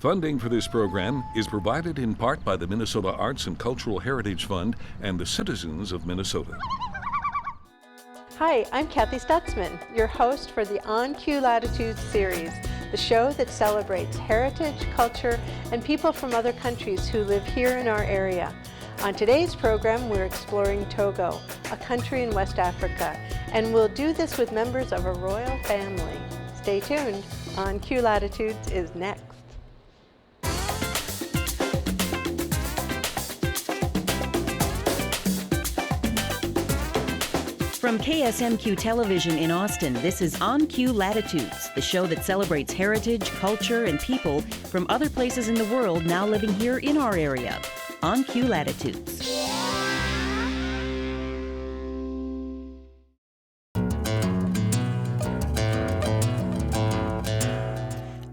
Funding for this program is provided in part by the Minnesota Arts and Cultural Heritage Fund and the citizens of Minnesota. Hi, I'm Kathy Stutzman, your host for the On Cue Latitudes series, the show that celebrates heritage, culture, and people from other countries who live here in our area. On today's program, we're exploring Togo, a country in West Africa, and we'll do this with members of a royal family. Stay tuned. On Cue Latitudes is next. From KSMQ Television in Austin, this is On Cue Latitudes, the show that celebrates heritage, culture, and people from other places in the world now living here in our area. On Cue Latitudes.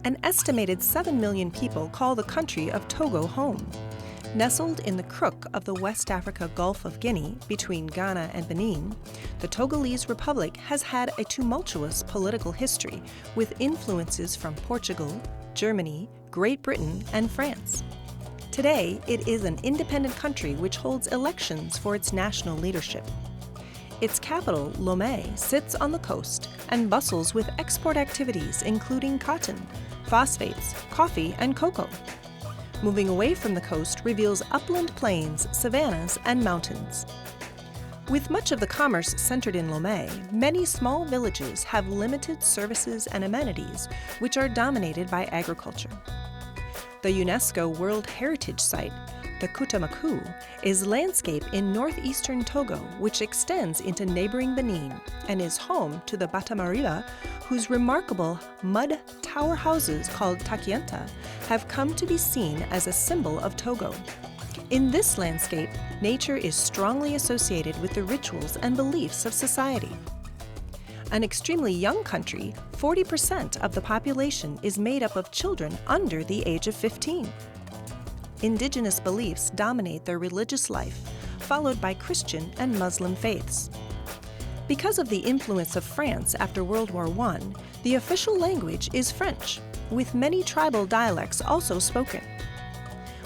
An estimated 7 million people call the country of Togo home. Nestled in the crook of the West Africa Gulf of Guinea between Ghana and Benin, the Togolese Republic has had a tumultuous political history with influences from Portugal, Germany, Great Britain, and France. Today, it is an independent country which holds elections for its national leadership. Its capital, Lomé, sits on the coast and bustles with export activities including cotton, phosphates, coffee, and cocoa. Moving away from the coast reveals upland plains, savannas, and mountains. With much of the commerce centered in Lomé, many small villages have limited services and amenities, which are dominated by agriculture. The UNESCO World Heritage Site, the Kutamaku, is landscape in northeastern Togo, which extends into neighboring Benin and is home to the Batamariba, whose remarkable mud tower houses called takienta have come to be seen as a symbol of Togo. In this landscape, nature is strongly associated with the rituals and beliefs of society. An extremely young country, 40% of the population is made up of children under the age of 15. Indigenous beliefs dominate their religious life, followed by Christian and Muslim faiths. Because of the influence of France after World War I, the official language is French, with many tribal dialects also spoken.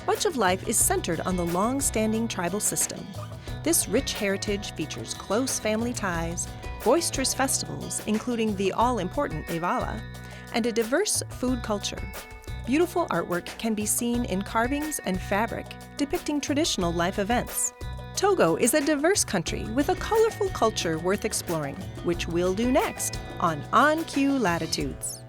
Much of life is centered on the long-standing tribal system. This rich heritage features close family ties, boisterous festivals, including the all-important Evala, and a diverse food culture. Beautiful artwork can be seen in carvings and fabric depicting traditional life events. Togo is a diverse country with a colorful culture worth exploring, which we'll do next on Cue Latitudes.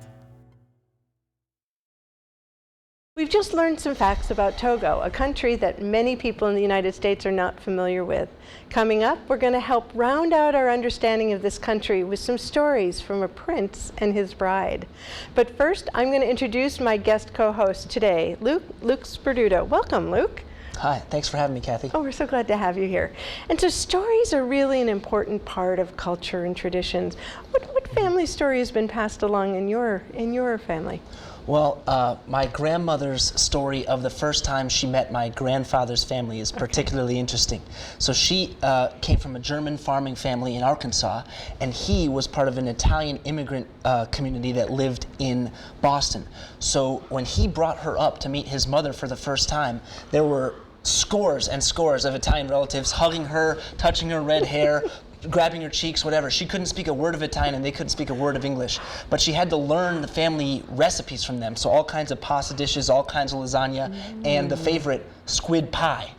We've just learned some facts about Togo, a country that many people in the United States are not familiar with. Coming up, we're going to help round out our understanding of this country with some stories from a prince and his bride. But first, I'm going to introduce my guest co-host today, Luke Sperduto. Welcome, Luke. Hi, thanks for having me, Kathy. Oh, we're so glad to have you here. And so stories are really an important part of culture and traditions. What family story has been passed along in your family? Well, my grandmother's story of the first time she met my grandfather's family is particularly interesting. So she came from a German farming family in Arkansas, and he was part of an Italian immigrant community that lived in Boston. So when he brought her up to meet his mother for the first time, there were scores and scores of Italian relatives hugging her, touching her red hair, grabbing her cheeks, whatever. She couldn't speak a word of Italian and they couldn't speak a word of English. But she had to learn the family recipes from them. So all kinds of pasta dishes, all kinds of lasagna, and the favorite, squid pie,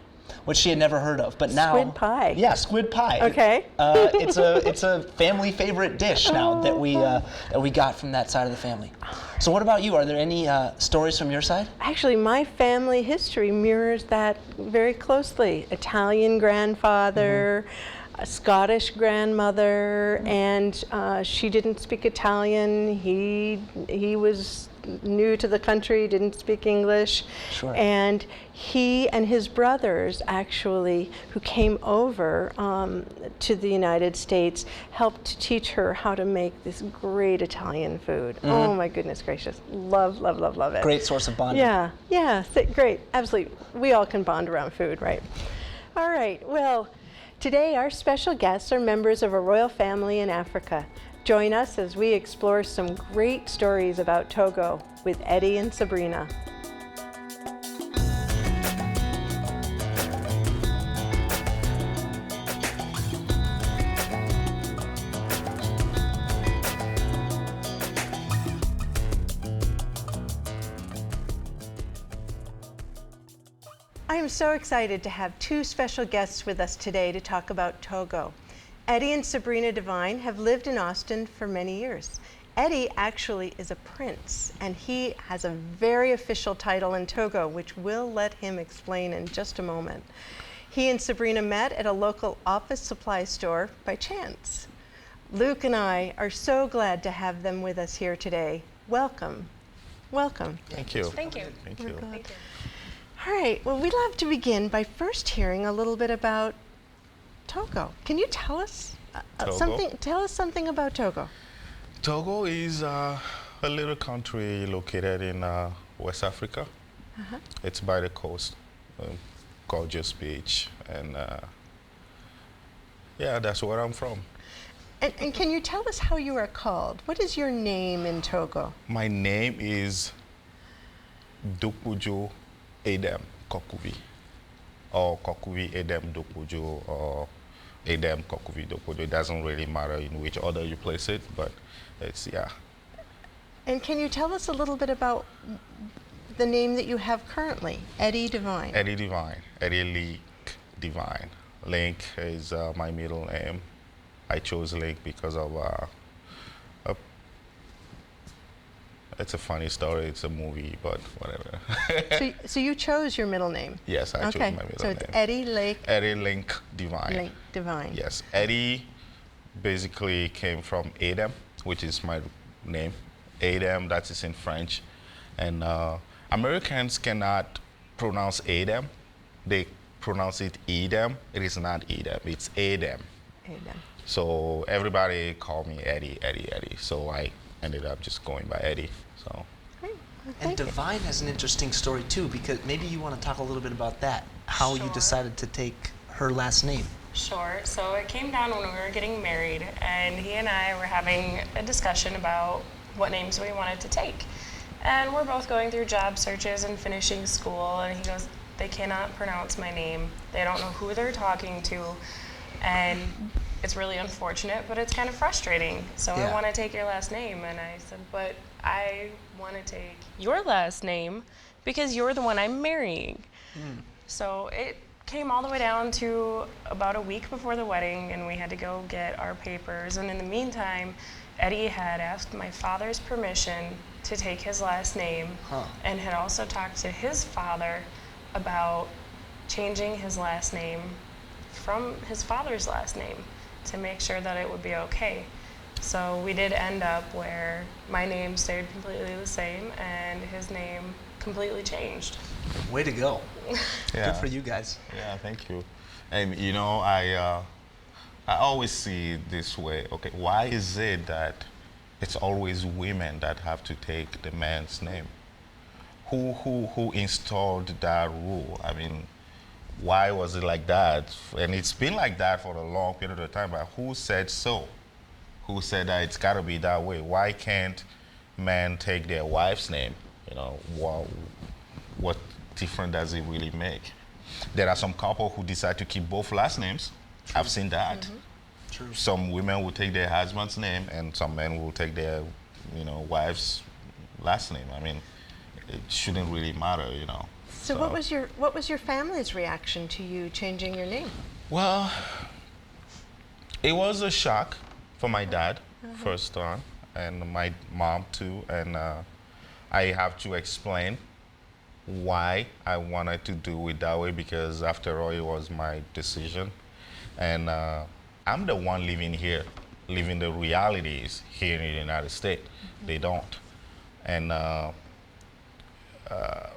which she had never heard of. But now, squid pie. Yeah, squid pie. Okay. It's a family favorite dish now that we got from that side of the family. So what about you? Are there any stories from your side? Actually, my family history mirrors that very closely. Italian grandfather, a Scottish grandmother, and she didn't speak Italian. He was new to the country, didn't speak English. Sure. And he and his brothers, actually, who came over to the United States, helped to teach her how to make this great Italian food. Oh my goodness gracious. Love, love, love, love it. Great source of bonding. Yeah, great, absolutely. We all can bond around food, right? All right, well, today our special guests are members of a royal family in Africa. Join us as we explore some great stories about Togo with Eddie and Sabrina. I am so excited to have two special guests with us today to talk about Togo. Eddie and Sabrina Devine have lived in Austin for many years. Eddie actually is a prince, and he has a very official title in Togo, which we'll let him explain in just a moment. He and Sabrina met at a local office supply store by chance. Luke and I are so glad to have them with us here today. Welcome. Welcome. Thank you. Thank you. Thank you. Thank you. All right, well, we'd love to begin by first hearing a little bit about Togo. Can you tell us Togo? Tell us something about Togo. Togo is a little country located in West Africa. It's by the coast, gorgeous beach, and yeah, that's where I'm from. And can you tell us how you are called? What is your name in Togo? My name is Dokujo Edem Kokuvi, or Kokuvi Edem Dokujo, or Edem Kokuvi Dokujo. It doesn't really matter in which order you place it, but it's, yeah. And can you tell us a little bit about the name that you have currently, Eddie Devine? Eddie Devine, Eddie Link Devine. Link is my middle name. I chose Link because of it's a funny story. It's a movie, but whatever. So you chose your middle name? Yes, I chose my middle name. So it's Eddie Lake. Eddie Link Devine. Link Devine. Yes, Eddie basically came from Edem, which is my name. Edem, that is in French, and Americans cannot pronounce Edem. They pronounce it Edem. It is not Edem. It's Edem. Edem. So everybody called me Eddie, Eddie, Eddie. So I ended up just going by Eddie. So. Great. Well, And thank you. Devine has an interesting story too, because maybe you want to talk a little bit about that, how you Sure. decided to take her last name. Sure. So it came down when we were getting married, and he and I were having a discussion about what names we wanted to take. And we're both going through job searches and finishing school, and he goes, they cannot pronounce my name. They don't know who they're talking to, and it's really unfortunate, but it's kind of frustrating. So Yeah. I want to take your last name. And I said, but I want to take your last name because you're the one I'm marrying. So it came all the way down to about a week before the wedding, and we had to go get our papers. And in the meantime, Eddie had asked my father's permission to take his last name, and had also talked to his father about changing his last name from his father's last name to make sure that it would be okay. So we did end up where my name stayed completely the same and his name completely changed. Way to go. Yeah. Good for you guys. Yeah, thank you. And you know, I always see it this way. Okay, why is it that it's always women that have to take the man's name? Who installed that rule? I mean, why was it like that? And it's been like that for a long period of time, but who said so? Who said that it's got to be that way? Why can't men take their wife's name? You know, what difference does it really make? There are some couple who decide to keep both last names. I've seen that. True. Some women will take their husband's name, and some men will take their, wife's last name. I mean, it shouldn't really matter, you know. So what was your family's reaction to you changing your name? Well, it was a shock for my dad first on, and my mom too, and I have to explain why I wanted to do it that way, because after all, it was my decision, and I'm the one living here, living the realities here in the United States. They don't, and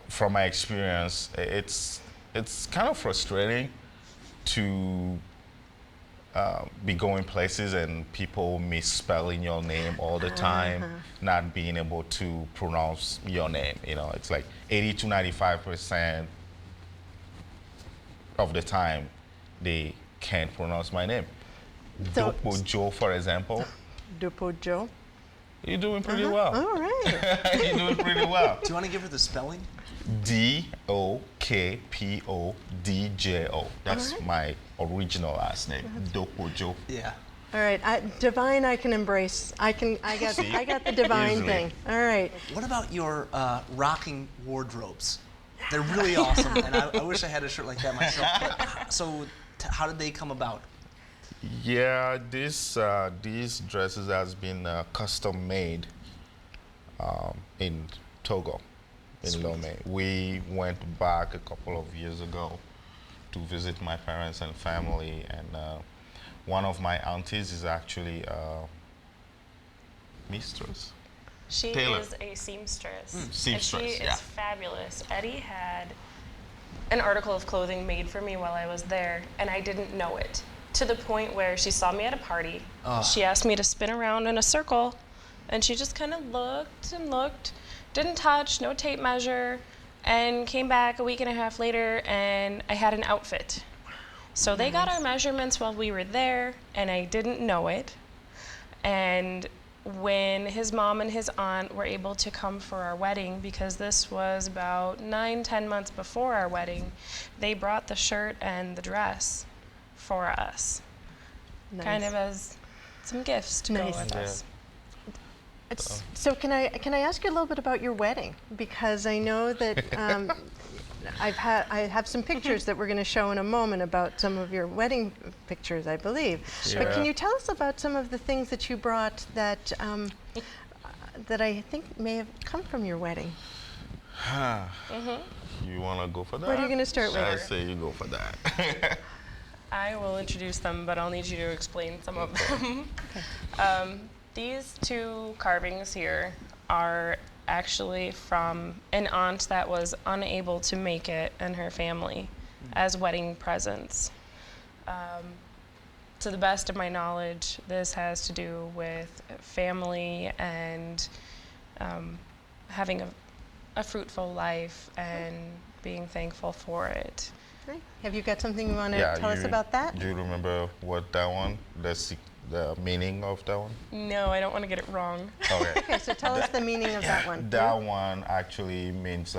from my experience, it's kind of frustrating to be going places and people misspelling your name all the time, not being able to pronounce your name. You know, it's like 80 to 95% of the time they can't pronounce my name. So- Dopo Joe, for example, Dupo Joe. you're doing pretty well. All right. You're doing pretty well. Do you want to give her the spelling? Dokpodjo. That's Alright. my original last name, Dokpodjo. Yeah. All right. Divine, I can embrace. I got the divine Easily. thing. All right. What about your rocking wardrobes? They're really awesome, and I wish I had a shirt like that myself. But, so, how did they come about? Yeah, these dresses has been custom made in Togo, in Lomé. We went back a couple of years ago to visit my parents and family, and one of my aunties is actually mistress. She Taylor. is a seamstress. Seamstress, and she yeah. is fabulous. Eddie had an article of clothing made for me while I was there, and I didn't know it. To the point where she saw me at a party. She asked me to spin around in a circle, and she just kind of looked and looked, didn't touch, no tape measure, and came back a week and a half later, and I had an outfit. So they got our measurements while we were there, and I didn't know it. And when his mom and his aunt were able to come for our wedding, because this was about 9-10 months before our wedding, they brought the shirt and the dress for us, kind of as some gifts to go with us. So can I ask you a little bit about your wedding, because I know that I have some pictures that we're going to show in a moment about some of your wedding pictures, I believe. Yeah. But can you tell us about some of the things that you brought that that I think may have come from your wedding? You want to go for that? What are you going to start with? I say you go for that. I will introduce them, but I'll need you to explain some of them. These two carvings here are actually from an aunt that was unable to make it and her family as wedding presents. To the best of my knowledge, this has to do with family and having a fruitful life and being thankful for it. Great. Have you got something you want to tell us about that? Do you remember what that one, the meaning of that one? No, I don't want to get it wrong. Okay. Okay, so tell us the meaning of that one. That one actually means,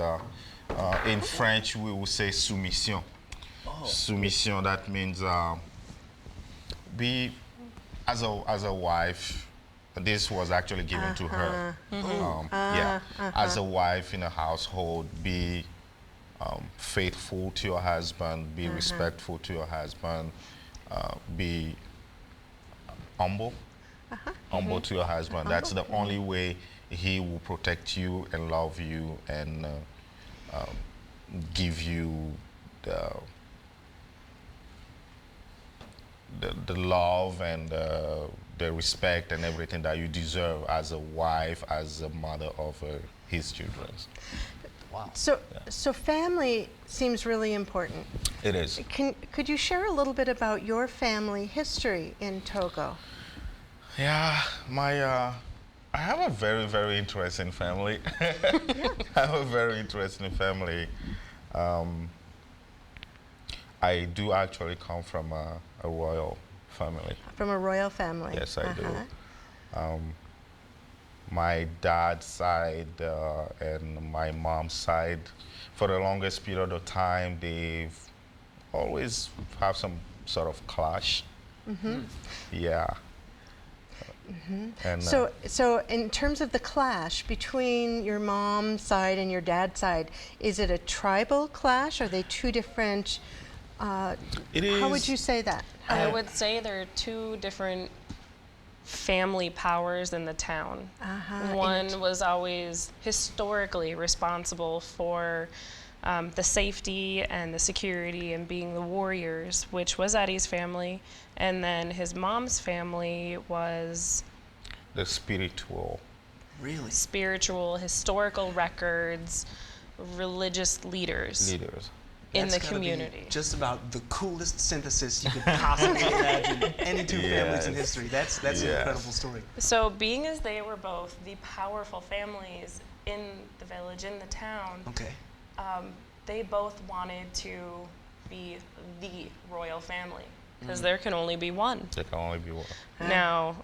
in French, we will say soumission. Soumission, that means be, as a wife, this was actually given to her. As a wife in a household, be faithful to your husband, be respectful to your husband, be humble to your husband. That's the only way he will protect you and love you and give you the love and the respect and everything that you deserve as a wife, as a mother of his children. Wow. So family seems really important. It is. Could you share a little bit about your family history in Togo? Yeah, I have a very, very interesting family. I have a very interesting family. I do actually come from a royal family. From a royal family? Yes, I do. My dad's side and my mom's side, for the longest period of time, they've always have some sort of clash. Yeah. And, so in terms of the clash between your mom's side and your dad's side, is it a tribal clash? Are they two different? It is. How would you say that? I would say there are two different family powers in the town. One was always historically responsible for the safety and the security and being the warriors, which was Eddie's family, and then his mom's family was the spiritual. Really? Spiritual, historical records, religious leaders. In That's the gotta be community. just about the coolest synthesis you could possibly imagine. Any two families in history. That's an incredible story. So being as they were both the powerful families in the village, in the town, they both wanted to be the royal family, because there can only be one. There can only be one. Now,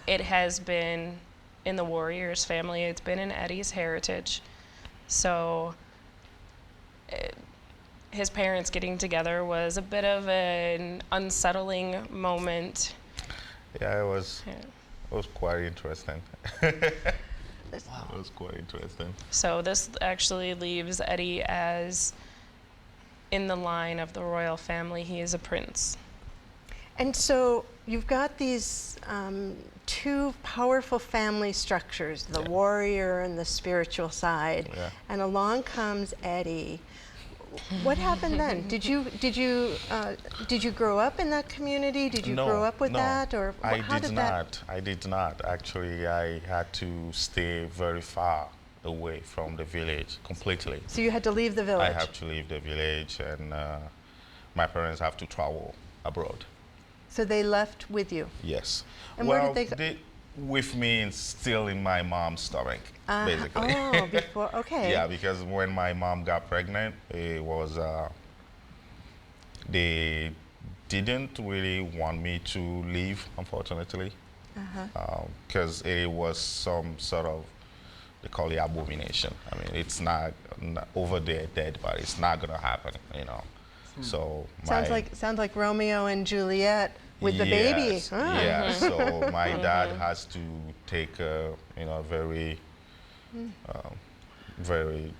it has been in the Warriors family, it's been in Eddie's heritage. So his parents getting together was a bit of an unsettling moment. Yeah, it was quite interesting. It was quite interesting. So this actually leaves Eddie as in the line of the royal family. He is a prince. And so you've got these two powerful family structures, the warrior and the spiritual side. Yeah. And along comes Eddie. What happened then? Did you grow up in that community? Did you grow up with that, or how did that? I did not. Actually, I had to stay very far away from the village completely. So you had to leave the village. I have to leave the village, and my parents have to travel abroad. So they left with you. Yes. And well, where did they go? With me, and still in my mom's stomach, basically. Oh, before, okay. Yeah, because when my mom got pregnant, it was, they didn't really want me to leave, unfortunately, because it was some sort of, they call it abomination. I mean, it's not over there dead, but it's not gonna happen, you know. So sounds like Romeo and Juliet with the baby. Yes, Ah. yeah. So my dad has to take a very, very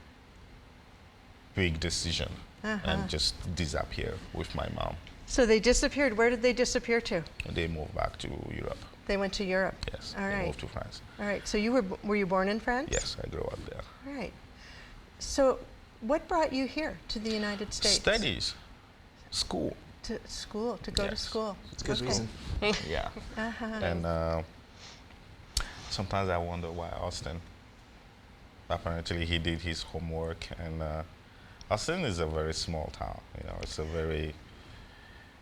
big decision and just disappear with my mom. So they disappeared. Where did they disappear to? They moved back to Europe. They went to Europe. Yes. All They right. moved to France. All right. So were you born in France? Yes, I grew up there. All right. So what brought you here to the United States? Studies, school. To school, to go to Yes. school. It's a good reason. Yeah. And sometimes I wonder why Austin. Apparently, he did his homework, and Austin is a very small town. You know, it's a very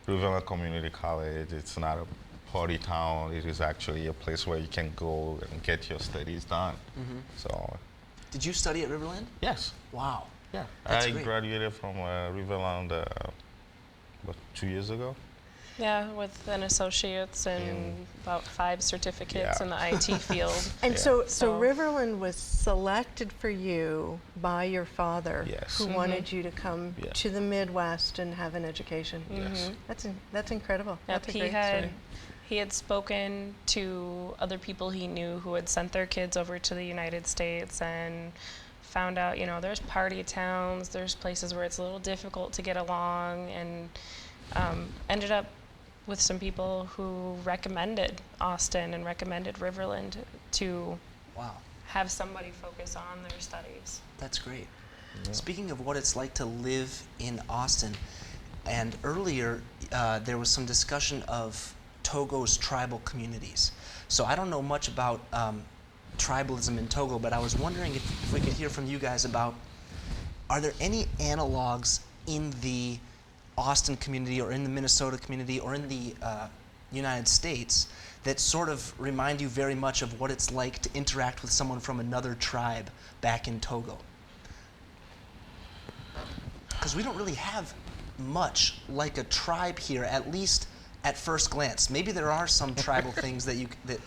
Riverland Community College. It's not a party town. It is actually a place where you can go and get your studies done. So, Did you study at Riverland? yes, Wow. yeah. That's I great. graduated from Riverland about 2 years ago. Yeah, with an associate's and about 5 certificates Yeah. in the IT field. And Yeah. so Riverland was selected for you by your father, Yes. who wanted you to come Yeah. to the Midwest and have an education. Yes. That's incredible. Yep, That's a great story. he had spoken to other people he knew who had sent their kids over to the United States and found out, there's party towns, there's places where it's a little difficult to get along, and ended up with some people who recommended Austin and recommended Riverland to Wow. have somebody focus on their studies. That's great. Speaking of what it's like to live in Austin, and earlier there was some discussion of Togo's tribal communities. So I don't know much about tribalism in Togo, but I was wondering if we could hear from you guys about, are there any analogs in the Austin community or in the Minnesota community or in the United States that sort of remind you very much of what it's like to interact with someone from another tribe back in Togo? Because we don't really have much like a tribe here, at least at first glance. Maybe there are some tribal things that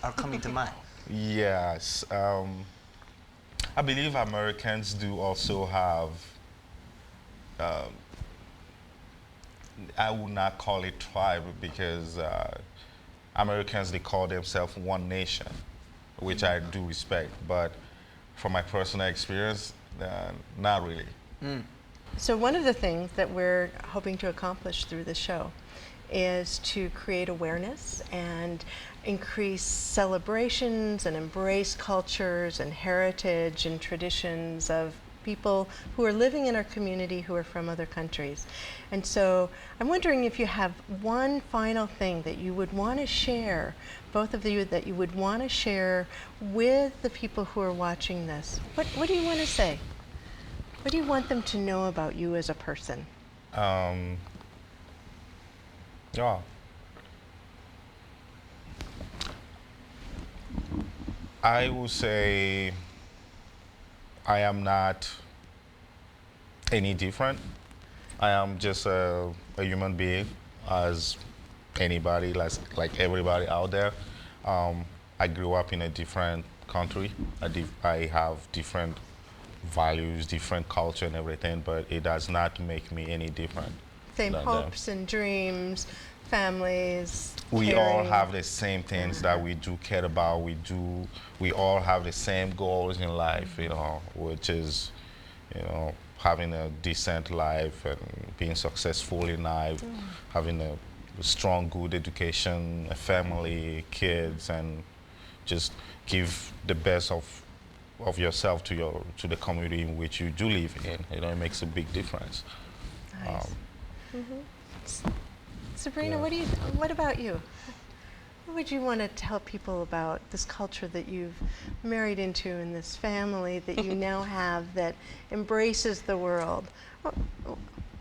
are coming to mind. Yes. I believe Americans do also have, I would not call it tribe, because Americans, they call themselves one nation, which I do respect. But from my personal experience, not really. So one of the things that we're hoping to accomplish through the show is to create awareness and increase celebrations and embrace cultures and heritage and traditions of people who are living in our community who are from other countries. And so I'm wondering if you have one final thing that you would want to share, both of you, that you would want to share with the people who are watching this. What do you want to say? What do you want them to know about you as a person? Yeah. I would say I am not any different. I am just a human being, as anybody, like everybody out there. I grew up in a different country. I have different values, different culture and everything, but it does not make me any different. Same than them. hopes and dreams, families. We all caring. have the same things that we do care about. We all have the same goals in life, you know, which is, you know, having a decent life and being successful in life, having a strong, good education, a family, kids, and just give the best of yourself to the community in which you do live in. You know, it makes a big difference. Nice. Sabrina, what about you? What would you want to tell people about this culture that you've married into and this family that you now have that embraces the world?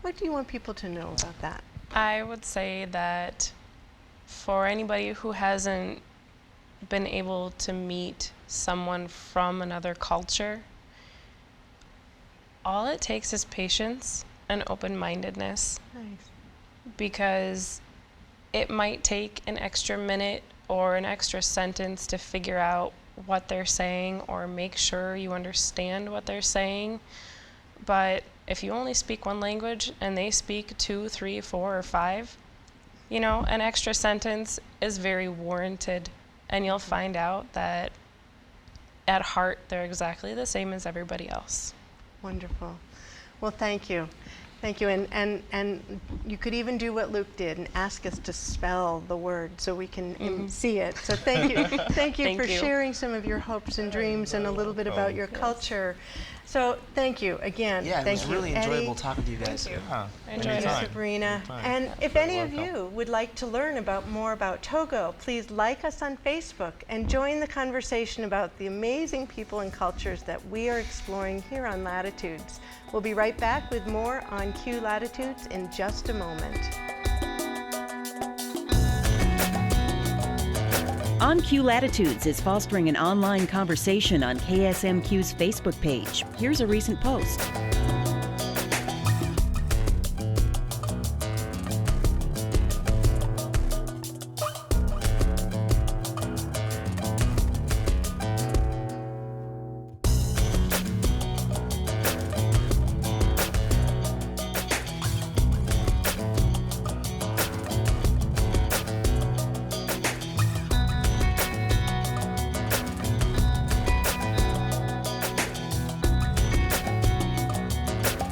What do you want people to know about that? I would say that for anybody who hasn't been able to meet someone from another culture, all it takes is patience and open-mindedness. Nice. Because it might take an extra minute or an extra sentence to figure out what they're saying or make sure you understand what they're saying. But if you only speak one language and they speak 2, 3, 4, or 5, you know, an extra sentence is very warranted, and you'll find out that at heart they're exactly the same as everybody else. Wonderful. Well, thank you. Thank you. And you could even do what Luke did and ask us to spell the word so we can see it. So thank you. Thank you for sharing some of your hopes and dreams and a little bit about your culture. So thank you again. Yeah, thank it was you, really Eddie. enjoyable talking to you guys. Thank you. Yeah, I enjoyed it. anytime. Sabrina. Anytime. And if You're any of welcome. you would like to learn more about Togo, please like us on Facebook and join the conversation about the amazing people and cultures that we are exploring here on Latitudes. We'll be right back with more on Q Latitudes in just a moment. On Q Latitudes is fostering an online conversation on KSMQ's Facebook page. Here's a recent post.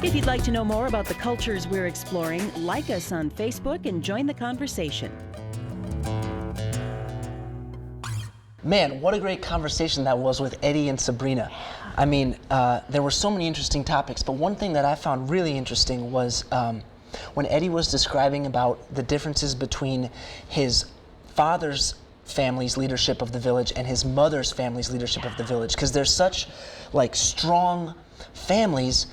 If you'd like to know more about the cultures we're exploring, like us on Facebook and join the conversation. Man, what a great conversation that was with Eddie and Sabrina. I mean, there were so many interesting topics, but one thing that I found really interesting was when Eddie was describing about the differences between his father's family's leadership of the village and his mother's family's leadership of the village, because they're such like strong families,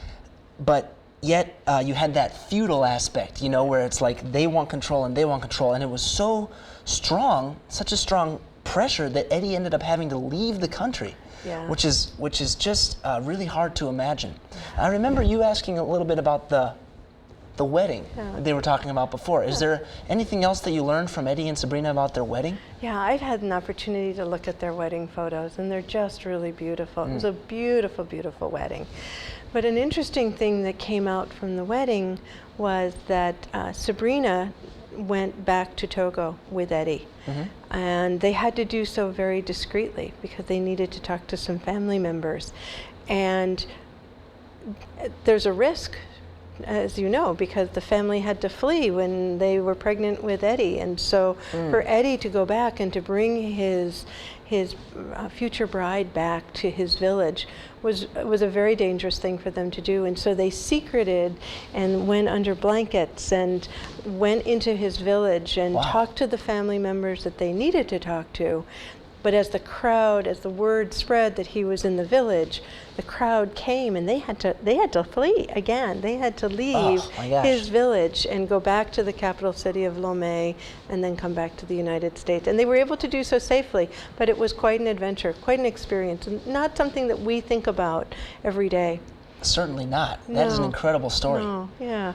but yet you had that feudal aspect, you know, where it's like they want control and they want control, and it was so strong, such a strong pressure that Eddie ended up having to leave the country, which is just really hard to imagine. I remember you asking a little bit about the wedding that they were talking about before. Is there anything else that you learned from Eddie and Sabrina about their wedding? Yeah, I've had an opportunity to look at their wedding photos, and they're just really beautiful. It was a beautiful, beautiful wedding. But an interesting thing that came out from the wedding was that Sabrina went back to Togo with Eddie. And they had to do so very discreetly because they needed to talk to some family members. And there's a risk, as you know, because the family had to flee when they were pregnant with Eddie. And so for Eddie to go back and to bring his future bride back to his village was a very dangerous thing for them to do. And so they secreted and went under blankets and went into his village and talked to the family members that they needed to talk to. But as the word spread that he was in the village, the crowd came and they had to flee again. They had to leave his village and go back to the capital city of Lomé and then come back to the United States. And they were able to do so safely, but it was quite an adventure, quite an experience, and not something that we think about every day. Certainly not. That is an incredible story. No, yeah.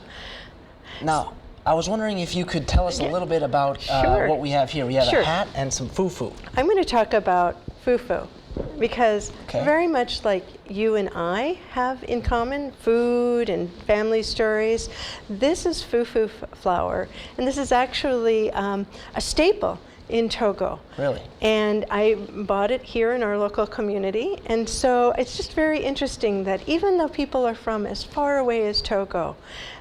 Now, I was wondering if you could tell us a little bit about what we have here. We have a hat and some fufu. I'm going to talk about fufu. because Okay. very much like you and I have in common, food and family stories, this is fufu flour, and this is actually a staple in Togo. Really? And I bought it here in our local community, and so it's just very interesting that even though people are from as far away as Togo,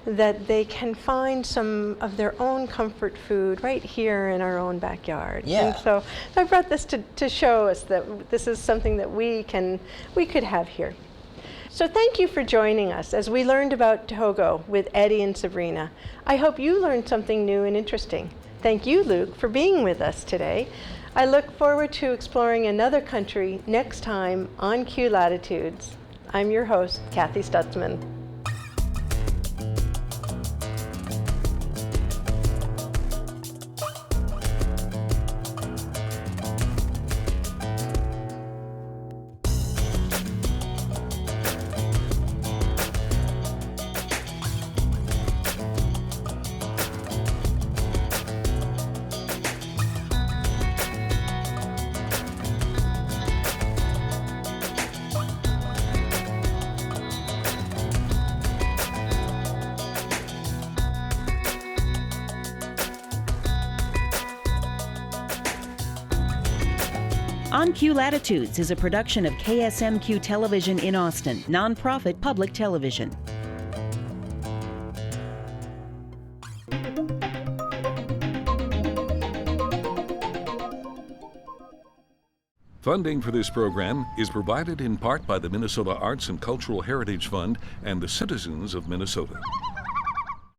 that they can find some of their own comfort food right here in our own backyard. Yeah. And so I brought this to show us that this is something that we could have here. So thank you for joining us as we learned about Togo with Eddie and Sabrina. I hope you learned something new and interesting. Thank you, Luke, for being with us today. I look forward to exploring another country next time on Q Latitudes. I'm your host, Kathy Stutzman. On Q Latitudes is a production of KSMQ Television in Austin, nonprofit public television. Funding for this program is provided in part by the Minnesota Arts and Cultural Heritage Fund and the citizens of Minnesota.